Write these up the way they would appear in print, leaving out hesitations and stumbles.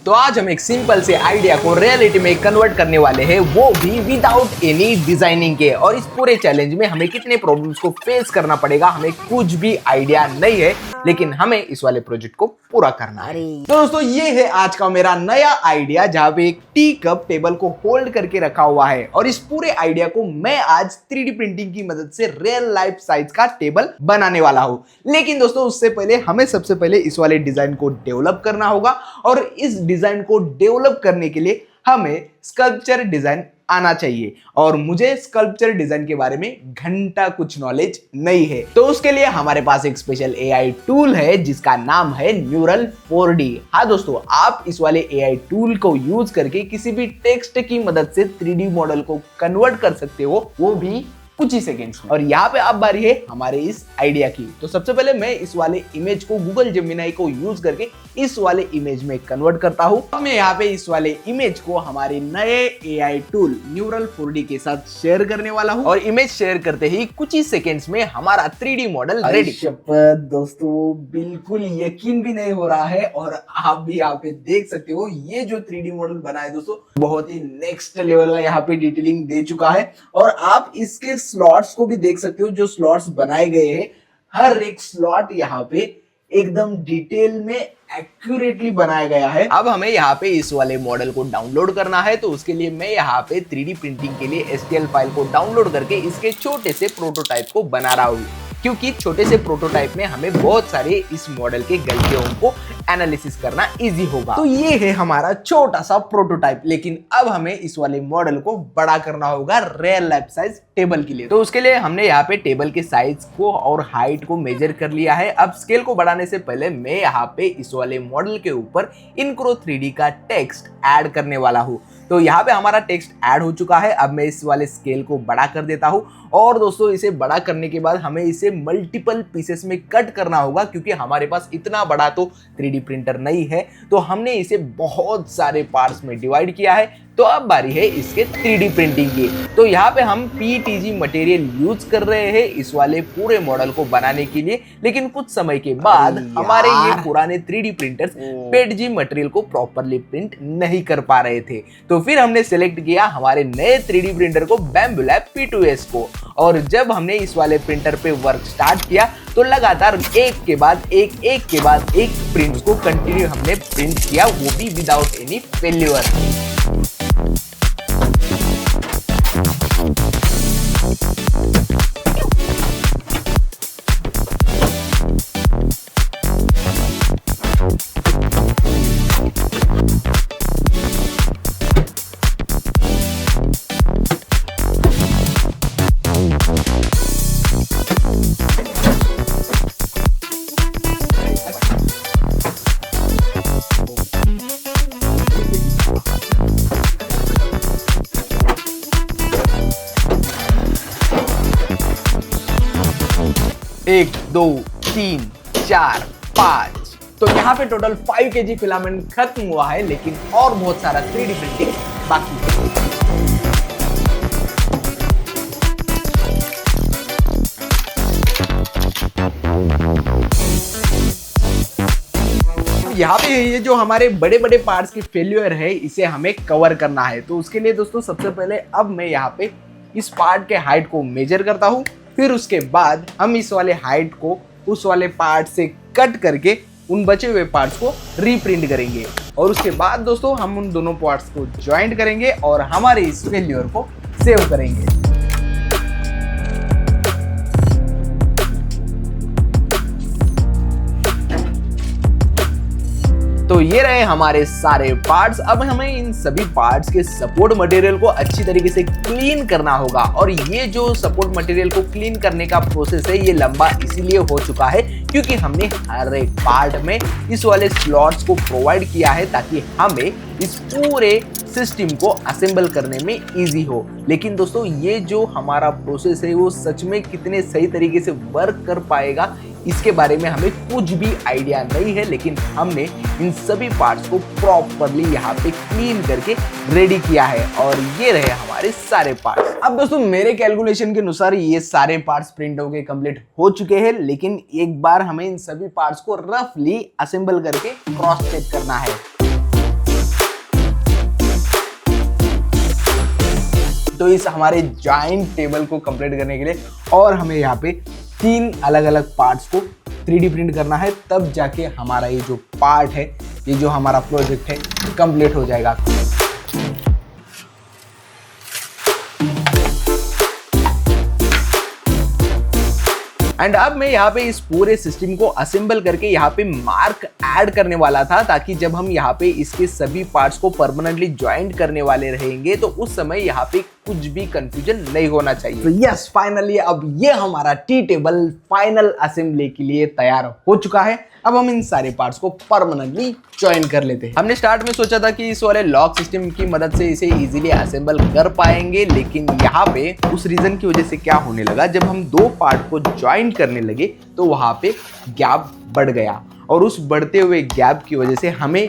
तो आज हम एक सिंपल से आइडिया को रियलिटी में कन्वर्ट करने वाले हैं, वो भी विदाउट एनी डिजाइनिंग के। और इस पूरे चैलेंज में हमें कितने प्रॉब्लम्स को फेस करना पड़ेगा हमें कुछ भी आइडिया नहीं है, लेकिन हमें इस वाले प्रोजेक्ट को पूरा करना है। तो दोस्तों ये है आज का मेरा नया आइडिया, जहां पे एक टी कप टेबल को होल्ड करके रखा हुआ है। और इस पूरे आइडिया को मैं आज 3D प्रिंटिंग की मदद से रियल लाइफ साइज का टेबल बनाने वाला हूं। लेकिन दोस्तों उससे पहले हमें सबसे पहले इस वाले डिजाइन को डेवलप करना होगा, और इस डिजाइन को डेवलप करने के लिए हमें स्कल्पचर डिजाइन आना चाहिए। और मुझे स्कल्पचर डिजाइन के बारे में घंटा कुछ नॉलेज नहीं है, तो उसके लिए हमारे पास एक स्पेशल एआई टूल है जिसका नाम है न्यूरल 4D। हाँ दोस्तों, आप इस वाले एआई टूल को यूज करके किसी भी टेक्स्ट की मदद से 3D मॉडल को कन्वर्ट कर सकते हो, वो भी कुछ ही सेकेंड्स में। और यहाँ पे अब बारी है हमारे इस आइडिया की। तो सबसे पहले मैं इस वाले इमेज को गूगल जेमिनाई को यूज करके इस वाले इमेज में कन्वर्ट करता हूँ। अब मैं यहाँ पे इस वाले इमेज को हमारे नए एआई टूल न्यूरल 4D के साथ शेयर करने वाला हूँ। और इमेज शेयर करते ही कुछ ही सेकेंड्स में हमारा 3D मॉडल रेडी। दोस्तों बिल्कुल यकीन भी नहीं हो रहा है, और आप भी यहाँ पे देख सकते हो ये जो 3D मॉडल बना है दोस्तों, बहुत ही नेक्स्ट लेवल का यहाँ पे डिटेलिंग दे चुका है। और आप इसके स्लॉट्स को भी देख सकते हो, जो स्लॉट्स बनाए गए हैं, हर एक स्लॉट यहाँ पे एकदम डिटेल में एक्यूरेटली बनाया गया है। अब हमें यहाँ पे इस वाले मॉडल को डाउनलोड करना है, तो उसके लिए मैं यहाँ पे 3D प्रिंटिंग के लिए STL फाइल को डाउनलोड करके इसके छोटे से प्रोटोटाइप को बना रहा हूँ, क्योंकि छोटे से प्रोटोटाइप में हमें बहुत सारे इस मॉडल के गलतियों को एनालिसिस करना इजी होगा। तो ये है हमारा छोटा सा प्रोटोटाइप, लेकिन अब हमें इस वाले मॉडल को बड़ा करना होगा रियल लाइफ साइज टेबल के लिए। तो उसके लिए हमने यहाँ पे टेबल के साइज को और हाइट को मेजर कर लिया है। अब स्केल को बढ़ाने से पहले मैं यहाँ पे इस वाले मॉडल के ऊपर इनक्रो 3D का टेक्स्ट ऐड करने वाला हूँ। तो यहाँ पे हमारा टेक्स्ट ऐड हो चुका है। अब मैं इस वाले स्केल को बड़ा कर देता हूँ, और दोस्तों इसे बड़ा करने के बाद हमें इसे मल्टीपल पीसेस में कट करना होगा, क्योंकि हमारे पास इतना बड़ा तो 3D प्रिंटर नहीं है। तो हमने इसे बहुत सारे पार्ट्स में डिवाइड किया है। तो अब बारी है इसके 3D प्रिंटिंग की। तो यहाँ पे हम PETG मटेरियल यूज कर रहे हैं इस वाले पूरे मॉडल को बनाने के लिए, लेकिन कुछ समय के बाद हमारे ये पुराने 3D प्रिंटर्स PETG मटेरियल को प्रॉपरली प्रिंट नहीं कर पा रहे थे। तो फिर हमने सेलेक्ट किया हमारे नए 3D प्रिंटर को, Bambu Lab P2S को। और जब हमने इस वाले प्रिंटर पे वर्क स्टार्ट किया तो लगातार एक के बाद एक प्रिंट्स को कंटिन्यू हमने प्रिंट किया, वो भी विदाउट एनी फेल्यूर। एक, दो, तीन, चार, 5। तो यहाँ पे टोटल 5 kg फिलामेंट खत्म हुआ है, लेकिन और बहुत सारा 3D प्रिंटिंग बाकी है। यहाँ पे ये जो हमारे बड़े बड़े पार्ट्स के फेल्यूर है, इसे हमें कवर करना है। तो उसके लिए दोस्तों सबसे पहले अब मैं यहाँ पे इस पार्ट के हाइट को मेजर करता हूँ। फिर उसके बाद हम इस वाले हाइट को उस वाले पार्ट से कट करके उन बचे हुए पार्ट्स को रीप्रिंट करेंगे। और उसके बाद दोस्तों हम उन दोनों पार्ट्स को ज्वाइंट करेंगे और हमारे इस फेल्यूर को सेव करेंगे। तो ये रहे हमारे सारे पार्ट्स। अब हमें इन सभी पार्ट्स के सपोर्ट मटेरियल को अच्छी तरीके से क्लीन करना होगा। और ये जो सपोर्ट मटेरियल को क्लीन करने का प्रोसेस है, ये लंबा इसीलिए हो चुका है क्योंकि हमने हर एक पार्ट में इस वाले स्लॉट्स को प्रोवाइड किया है, ताकि हमें इस पूरे सिस्टम को असेंबल करने में इजी हो। लेकिन दोस्तों ये जो हमारा प्रोसेस है, वो सच में कितने सही तरीके से वर्क कर पाएगा, इसके बारे में हमें कुछ भी आइडिया नहीं है। लेकिन हमने इन सभी पार्ट्स को प्रॉपरली यहाँ पे क्लीन करके रेडी किया है, और ये रहे हमारे सारे पार्ट्स। अब दोस्तों मेरे कैलकुलेशन के अनुसार ये सारे पार्ट्स प्रिंट होके कंप्लीट हो चुके हैं, लेकिन एक बार हमें इन सभी पार्ट्स को रफली असेंबल करके क्रॉस चेक करना है। तो इस हमारे जॉइंट टेबल को कंप्लीट करने के लिए और हमें यहाँ पे 3 अलग अलग पार्ट्स को 3D प्रिंट करना है, तब जाके हमारा ये जो पार्ट है, ये जो हमारा प्रोजेक्ट है कंप्लीट हो जाएगा। एंड अब मैं यहाँ पे इस पूरे सिस्टम को असेंबल करके यहाँ पे मार्क ऐड करने वाला था, ताकि जब हम यहाँ पे इसके सभी पार्ट्स को परमानेंटली ज्वाइंट करने वाले रहेंगे तो उस समय यहाँ पे कुछ भी कंफ्यूजन नहीं होना चाहिए। तो यस, फाइनली अब ये हमारा टी टेबल फाइनल असेंबली के लिए तैयार हो चुका है। अब हम इन सारे पार्ट्स को परमानेंटली ज्वाइन कर लेते हैं। हमने स्टार्ट में सोचा था कि इस वाले लॉक सिस्टम की मदद से इसे इजीली असेंबल कर पाएंगे, लेकिन यहाँ पे उस रीजन की वजह से क्या होने लगा, जब हम 2 पार्ट को ज्वाइन करने लगे तो वहां पे गैप बढ़ गया, और उस बढ़ते हुए गैप की वजह से हमें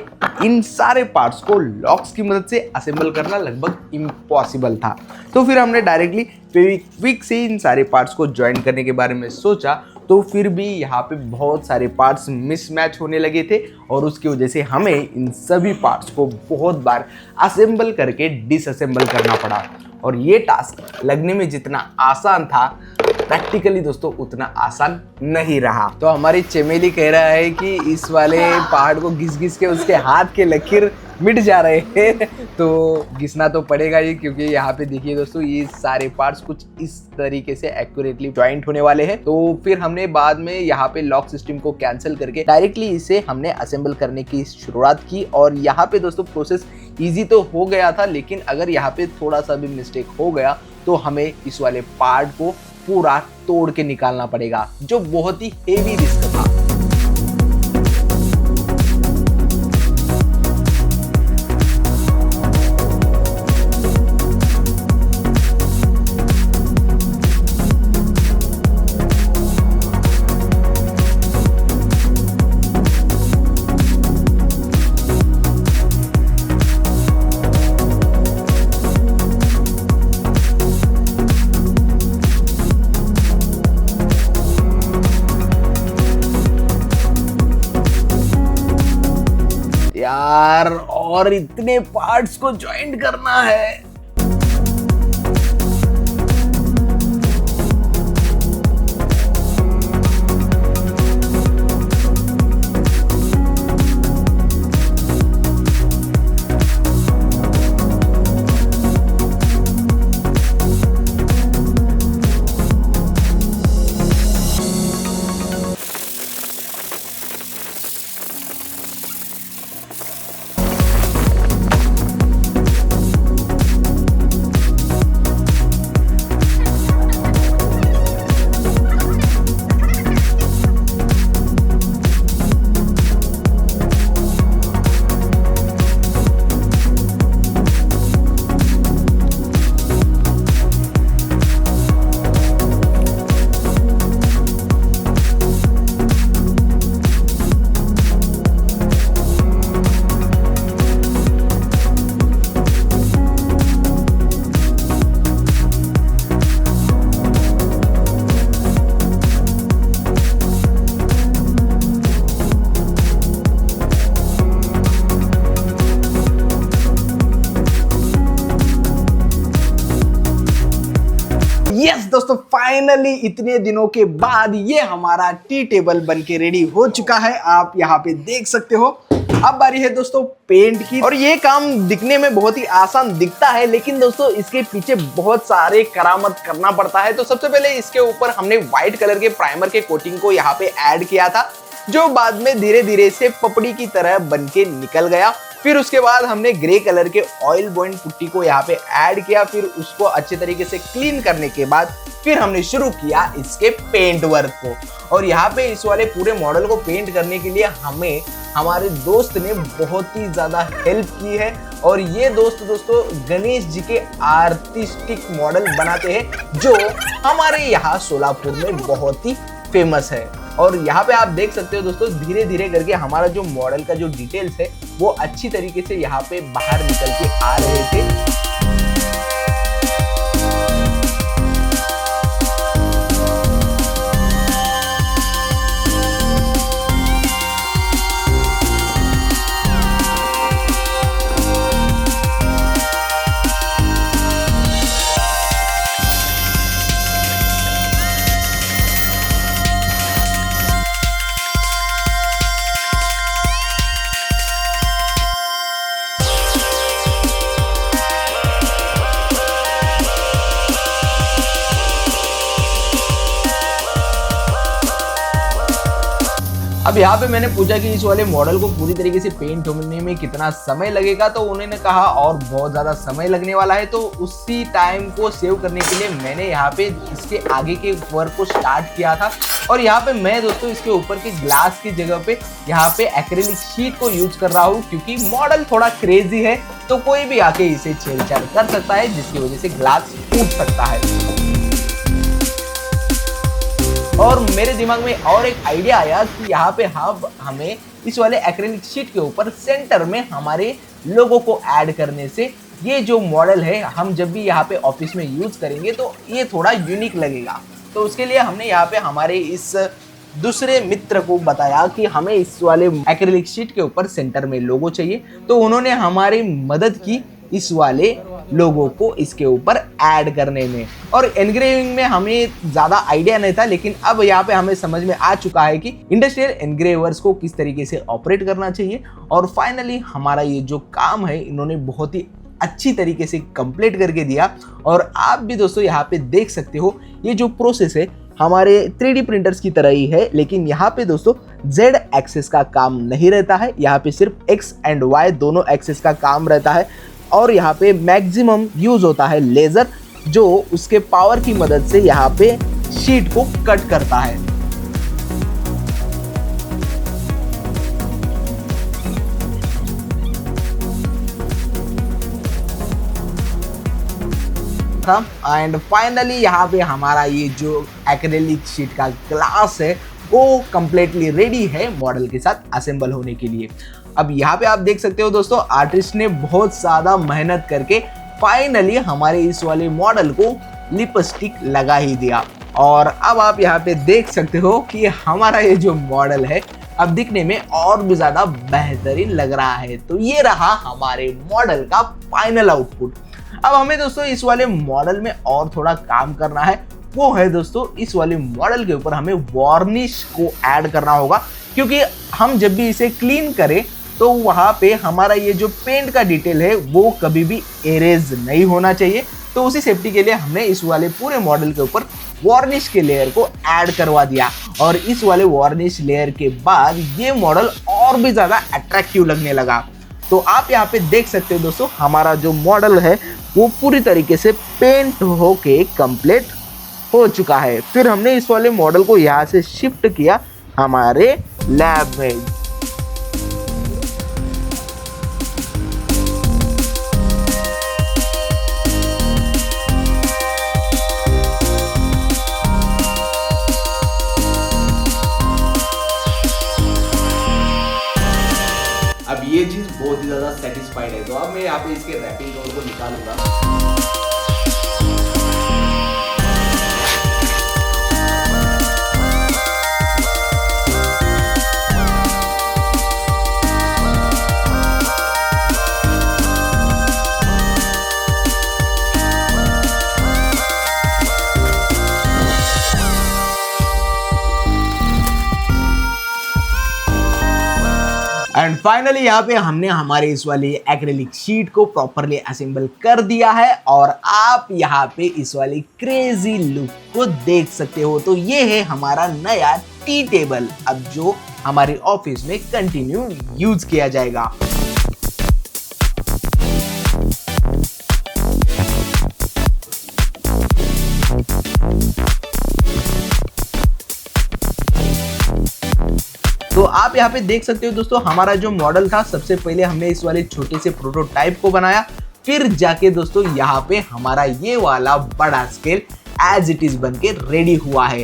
इन सारे पार्ट्स को लॉक्स की मदद से असेंबल करना लगभग इम्पॉसिबल था। तो फिर हमने डायरेक्टली क्विक से इन सारे पार्ट्स को ज्वाइन करने के बारे में सोचा, तो फिर भी यहाँ पे बहुत सारे पार्ट्स मिसमैच होने लगे थे, और उसकी वजह से हमें इन सभी पार्ट्स को बहुत बार असेंबल करके डिसअसेंबल करना पड़ा। और ये टास्क लगने में जितना आसान था, प्रैक्टिकली दोस्तों उतना आसान नहीं रहा। तो हमारी चमेली कह रहा है कि इस वाले पहाड़ को घिस घिस के उसके हाथ के लकीर मिट जा रहे हैं, तो घिसना तो पड़ेगा ही, क्योंकि यहाँ पे देखिए दोस्तों ये सारे पार्ट्स कुछ इस तरीके से एक्यूरेटली ज्वाइंट होने वाले हैं। तो फिर हमने बाद में यहाँ पे लॉक सिस्टम को कैंसिल करके डायरेक्टली इसे हमने असेंबल करने की शुरुआत की। और यहाँ पे दोस्तों प्रोसेस ईजी तो हो गया था, लेकिन अगर यहाँ पे थोड़ा सा भी मिस्टेक हो गया तो हमें इस वाले पार्ट को पूरा तोड़ के निकालना पड़ेगा, जो बहुत ही हेवी रिस्क था। यार, और इतने पार्ट्स को ज्वाइंट करना है। यस दोस्तों, फाइनली इतने दिनों के बाद ये हमारा टी टेबल बनके रेडी हो चुका है। आप यहाँ पे देख सकते हो। अब बारी है दोस्तों पेंट की, और ये काम दिखने में बहुत ही आसान दिखता है, लेकिन दोस्तों इसके पीछे बहुत सारे करामत करना पड़ता है। तो सबसे पहले इसके ऊपर हमने व्हाइट कलर के प्राइमर के कोटिंग को यहाँ पे ऐड किया था, जो बाद में धीरे धीरे से पपड़ी की तरह बनके निकल गया। फिर उसके बाद हमने ग्रे कलर के ऑयल बॉइंड पुट्टी को यहाँ पे ऐड किया। फिर उसको अच्छे तरीके से क्लीन करने के बाद फिर हमने शुरू किया इसके पेंट वर्क को। और यहाँ पे इस वाले पूरे मॉडल को पेंट करने के लिए हमें हमारे दोस्त ने बहुत ही ज्यादा हेल्प की है। और ये दोस्तों गणेश जी के आर्टिस्टिक मॉडल बनाते हैं, जो हमारे यहाँ सोलापुर में बहुत ही फेमस है। और यहाँ पे आप देख सकते हो दोस्तों, धीरे धीरे करके हमारा जो मॉडल का जो डिटेल्स है वो अच्छी तरीके से यहाँ पे बाहर निकल के आ रहे थे। अब यहाँ पे मैंने पूछा कि इस वाले मॉडल को पूरी तरीके से पेंट होने में कितना समय लगेगा, तो उन्होंने कहा और बहुत ज़्यादा समय लगने वाला है। तो उसी टाइम को सेव करने के लिए मैंने यहाँ पे इसके आगे के वर्क को स्टार्ट किया था। और यहाँ पे मैं दोस्तों इसके ऊपर के ग्लास की जगह पे यहाँ पे एक्रेलिक शीट को यूज कर रहा हूँ, क्योंकि मॉडल थोड़ा क्रेजी है तो कोई भी आके इसे छेड़छाड़ कर सकता है, जिसकी वजह से ग्लास टूट सकता है। और मेरे दिमाग में और एक आइडिया आया कि यहाँ पे हमें इस वाले एक्रेलिक शीट के ऊपर सेंटर में हमारे लोगो को ऐड करने से ये जो मॉडल है हम जब भी यहाँ पे ऑफिस में यूज करेंगे तो ये थोड़ा यूनिक लगेगा। तो उसके लिए हमने यहाँ पे हमारे इस दूसरे मित्र को बताया कि हमें इस वाले एक्रेलिक शीट के ऊपर सेंटर में लोगो चाहिए, तो उन्होंने हमारी मदद की इस वाले लोगों को इसके ऊपर ऐड करने में। और एनग्रेविंग में हमें ज़्यादा आइडिया नहीं था, लेकिन अब यहाँ पे हमें समझ में आ चुका है कि इंडस्ट्रियल एनग्रेवर्स को किस तरीके से ऑपरेट करना चाहिए। और फाइनली हमारा ये जो काम है इन्होंने बहुत ही अच्छी तरीके से कंप्लीट करके दिया। और आप भी दोस्तों यहाँ पे देख सकते हो ये जो प्रोसेस है हमारे 3D प्रिंटर्स की तरह ही है, लेकिन यहाँ पे दोस्तों Z एक्सेस का काम नहीं रहता है, यहाँ पे सिर्फ X एंड Y दोनों एक्सेस का काम रहता है। और यहाँ पे मैक्सिमम यूज होता है लेजर, जो उसके पावर की मदद से यहाँ पे शीट को कट करता है। एंड फाइनली यहाँ पे हमारा ये जो एक्रेलिक शीट का ग्लास है वो कंप्लीटली रेडी है मॉडल के साथ असेंबल होने के लिए। अब यहाँ पे आप देख सकते हो दोस्तों आर्टिस्ट ने बहुत ज़्यादा मेहनत करके फाइनली हमारे इस वाले मॉडल को लिपस्टिक लगा ही दिया। और अब आप यहाँ पे देख सकते हो कि हमारा ये जो मॉडल है अब दिखने में और भी ज़्यादा बेहतरीन लग रहा है। तो ये रहा हमारे मॉडल का फाइनल आउटपुट। अब हमें दोस्तों इस वाले मॉडल में और थोड़ा काम करना है, वो है दोस्तों इस वाले मॉडल के ऊपर हमें वार्निश को ऐड करना होगा, क्योंकि हम जब भी इसे क्लीन करें तो वहाँ पे हमारा ये जो पेंट का डिटेल है वो कभी भी एरेज नहीं होना चाहिए। तो उसी सेफ्टी के लिए हमने इस वाले पूरे मॉडल के ऊपर वार्निश के लेयर को ऐड करवा दिया। और इस वाले वार्निश लेयर के बाद ये मॉडल और भी ज़्यादा अट्रैक्टिव लगने लगा। तो आप यहाँ पे देख सकते हो दोस्तों हमारा जो मॉडल है वो पूरी तरीके से पेंट होके कंप्लीट हो चुका है। फिर हमने इस वाले मॉडल को यहाँ से शिफ्ट किया हमारे लैब में। अब ये चीज बहुत ही ज्यादा सेटिस्फाइड है। तो अब मैं यहाँ पे इसके रैपिंग कवर को निकालूंगा। एंड फाइनली यहाँ पे हमने हमारे इस वाली एक्रेलिक शीट को प्रॉपरली असेंबल कर दिया है और आप यहाँ पे इस वाली क्रेजी लुक को देख सकते हो। तो ये है हमारा नया टी टेबल, अब जो हमारे ऑफिस में कंटिन्यू यूज किया जाएगा। तो आप यहाँ पे देख सकते हो दोस्तों हमारा जो मॉडल था सबसे पहले हमने इस वाले छोटे से प्रोटोटाइप को बनाया, फिर जाके दोस्तों यहाँ पे हमारा ये वाला बड़ा स्केल एज इट इज बन के रेडी हुआ है।